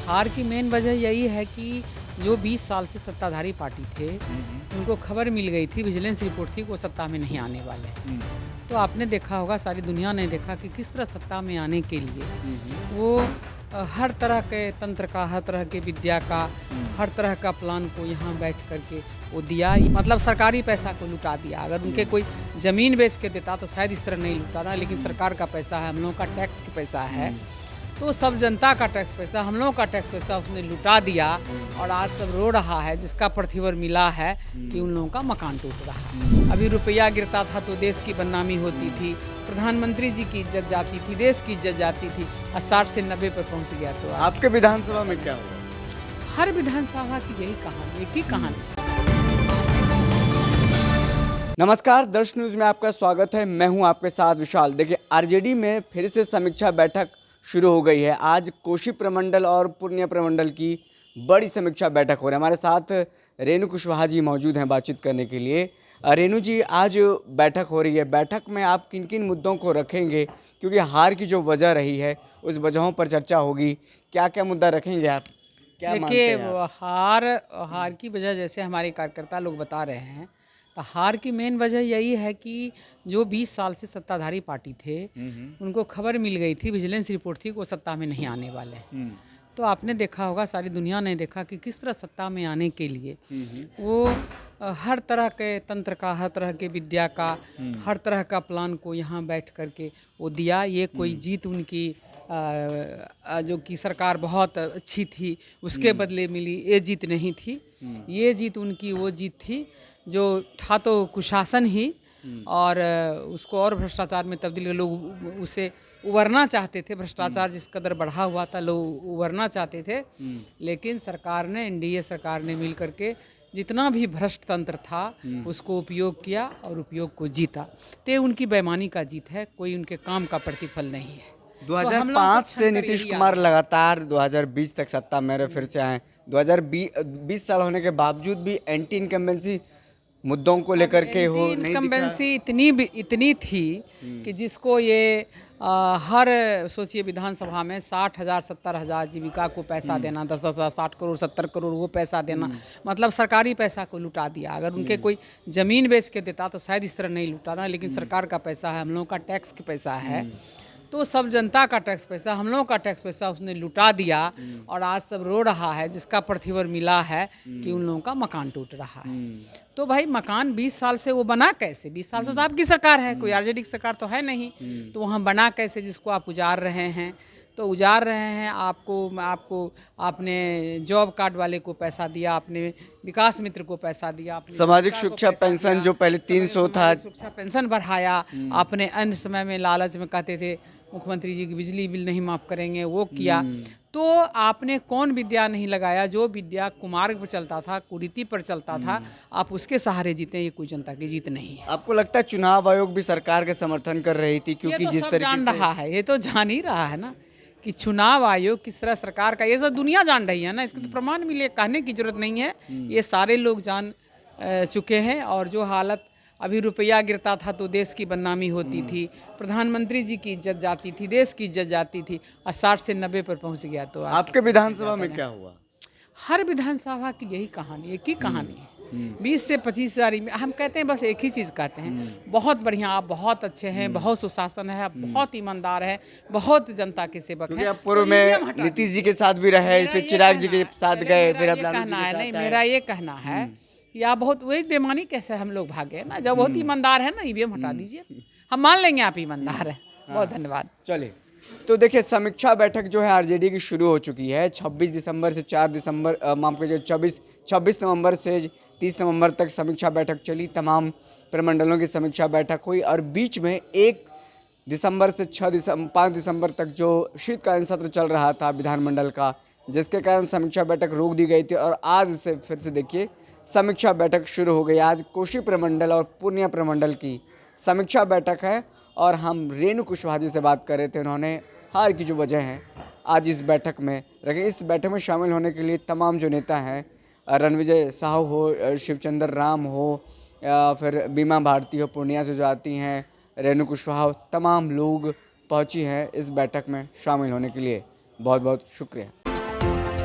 हार की मेन वजह यही है कि जो 20 साल से सत्ताधारी पार्टी थे, उनको खबर मिल गई थी, विजिलेंस रिपोर्ट थी कि वो सत्ता में नहीं आने वाले हैं। तो आपने देखा होगा, सारी दुनिया ने देखा कि किस तरह सत्ता में आने के लिए वो हर तरह के तंत्र का, हर तरह के विद्या का, हर तरह का प्लान को यहाँ बैठ करके वो दिया। मतलब सरकारी पैसा को लुटा दिया। अगर उनके कोई ज़मीन बेच के देता तो शायद इस तरह नहीं लुटाना, लेकिन सरकार का पैसा है, हम लोगों का टैक्स का पैसा है, तो सब जनता का टैक्स पैसा, हम लोगों का टैक्स पैसा उसने लुटा दिया और आज सब रो रहा है, जिसका प्रतिफल मिला है कि उन लोगों का मकान टूट रहा है। अभी रुपया गिरता था तो देश की बदनामी होती थी, प्रधानमंत्री जी की इज्जत जाती थी, देश की इज्जत जाती थी, और 60 से 90 पर पहुंच गया। तो आपके विधानसभा में क्या हुआ? हर विधानसभा की यही कहानी, एक ही कहानी। नमस्कार, दर्श न्यूज़ में आपका स्वागत है। मैं हूं आपके साथ विशाल। देखिए, आरजेडी में फिर से समीक्षा बैठक शुरू हो गई है। आज कोशी प्रमंडल और पूर्णिया प्रमंडल की बड़ी समीक्षा बैठक हो रही है। हमारे साथ रेणु कुशवाहा जी मौजूद हैं बातचीत करने के लिए। रेणु जी, आज बैठक हो रही है, बैठक में आप किन किन मुद्दों को रखेंगे? क्योंकि हार की जो वजह रही है उस वजहों पर चर्चा होगी। क्या क्या मुद्दा रखेंगे आप? क्या मानते देखिए, हैं आप? हार की वजह जैसे हमारे कार्यकर्ता लोग बता रहे हैं, तो हार की मेन वजह यही है कि जो 20 साल से सत्ताधारी पार्टी थे, उनको खबर मिल गई थी, विजिलेंस रिपोर्ट थी कि वो सत्ता में नहीं आने वाले हैं। तो आपने देखा होगा, सारी दुनिया ने देखा कि किस तरह सत्ता में आने के लिए वो हर तरह के तंत्र का, हर तरह के विद्या का, हर तरह का प्लान को यहाँ बैठ करके वो दिया। ये कोई जीत उनकी जो कि सरकार बहुत अच्छी थी उसके बदले मिली, ये जीत नहीं थी। ये जीत उनकी वो जीत थी जो था तो कुशासन ही, और उसको और भ्रष्टाचार में तब्दील कर लोग उसे उबरना चाहते थे। भ्रष्टाचार जिस कदर बढ़ा हुआ था, लोग उबरना चाहते थे, लेकिन सरकार ने, एनडीए सरकार ने मिल करके जितना भी भ्रष्ट तंत्र था उसको उपयोग किया और उपयोग को जीता। तो उनकी बेईमानी का जीत है, कोई उनके काम का प्रतिफल नहीं है। 2005 से नीतीश कुमार लगातार 2020 तक सत्ता में रहे, फिर से आए। 2020 साल होने के बावजूद भी एंटी इनकम्बेंसी मुद्दों को लेकर के हो नहीं दिखा। इनकम्बेंसी इतनी थी कि जिसको ये हर सोचिए विधानसभा में 60,000 70,000 जीविका को पैसा देना, 10-10 60 करोड़ 70 करोड़ वो पैसा देना, मतलब सरकारी पैसा को लुटा दिया। अगर उनके कोई ज़मीन बेच के देता तो शायद इस तरह नहीं लुटाना, लेकिन सरकार का पैसा है, हम लोगों का टैक्स का पैसा है, तो सब जनता का टैक्स पैसा, हम लोगों का टैक्स पैसा उसने लुटा दिया और आज सब रो रहा है, जिसका प्रतिफल मिला है कि उन लोगों का मकान टूट रहा है। तो भाई, मकान 20 साल से वो बना कैसे? 20 साल से तो आपकी सरकार है, कोई आरजेडी की सरकार तो है नहीं। तो वहाँ बना कैसे जिसको आप उजाड़ रहे हैं? तो उजाड़ रहे हैं। आपने जॉब कार्ड वाले को पैसा दिया, आपने विकास मित्र को पैसा दिया, आपने सामाजिक सुरक्षा पेंशन जो पहले 300 था, सुरक्षा पेंशन बढ़ाया। आपने अन्य समय में लालच में कहते थे मुख्यमंत्री जी की बिजली बिल नहीं माफ़ करेंगे, वो किया। तो आपने कौन विद्या नहीं लगाया? जो विद्या कुमार्ग पर चलता था, कुरीति पर चलता था, आप उसके सहारे जीते। ये कोई जनता की जीत नहीं है। आपको लगता है चुनाव आयोग भी सरकार के समर्थन कर रही थी? क्योंकि ये तो जिस सब तरीके जान से रहा है, ये तो जान ही रहा है ना कि चुनाव आयोग किस तरह सरकार का, ये सब दुनिया जान रही है ना, इसके तो प्रमाण मिले, कहने की जरूरत नहीं है। ये सारे लोग जान चुके हैं। और जो हालत अभी रुपया गिरता था तो देश की बदनामी होती थी, प्रधानमंत्री जी की इज्जत जाती थी, देश की इज्जत जाती थी, और 60 से 90 पर पहुंच गया। तो आपके विधानसभा में क्या हुआ? हर विधानसभा की यही कहानी, एक ही कहानी है। 20 से 25 हज़ार हम कहते हैं, बस एक ही चीज़ कहते हैं, बहुत बढ़िया, आप बहुत अच्छे हैं, बहुत सुशासन है, आप बहुत ईमानदार है, बहुत जनता के सेवक हैं। आप पूर्व में नीतीश जी के साथ भी रहे, फिर चिराग जी के साथ गए, फिर अब लालू जी कहना के है, साथ नहीं, आए। मेरा ये कहना है या बहुत वही बेईमानी कैसे हम लोग भागे ना, जब बहुत ईमानदार है ना, ईवीएम हटा दीजिए, हम मान लेंगे आप ईमानदार हैं। बहुत धन्यवाद। चलिए, तो देखिए, समीक्षा बैठक जो है आरजेडी की शुरू हो चुकी है। 26 दिसंबर से 4 दिसंबर माफ कीजिए 26 नवंबर से 30 नवंबर तक समीक्षा बैठक चली। तमाम प्रमंडलों की समीक्षा बैठक हुई और बीच में 1 दिसंबर से 5 दिसंबर तक जो शीतकालीन सत्र चल रहा था विधानमंडल का, जिसके कारण समीक्षा बैठक रोक दी गई थी और आज से फिर से देखिए समीक्षा बैठक शुरू हो गई। आज कोशी प्रमंडल और पूर्णिया प्रमंडल की समीक्षा बैठक है और हम रेणु कुशवाहा जी से बात कर रहे थे। उन्होंने हार की जो वजह है आज इस बैठक में रखे। इस बैठक में शामिल होने के लिए तमाम जो नेता हैं, रणविजय साहू हो, शिवचंद्र राम हो, या फिर बीमा भारती हो पूर्णिया से जो आती हैं, रेणु कुशवाहा हो, तमाम लोग पहुंची हैं इस बैठक में शामिल होने के लिए। बहुत बहुत शुक्रिया। है।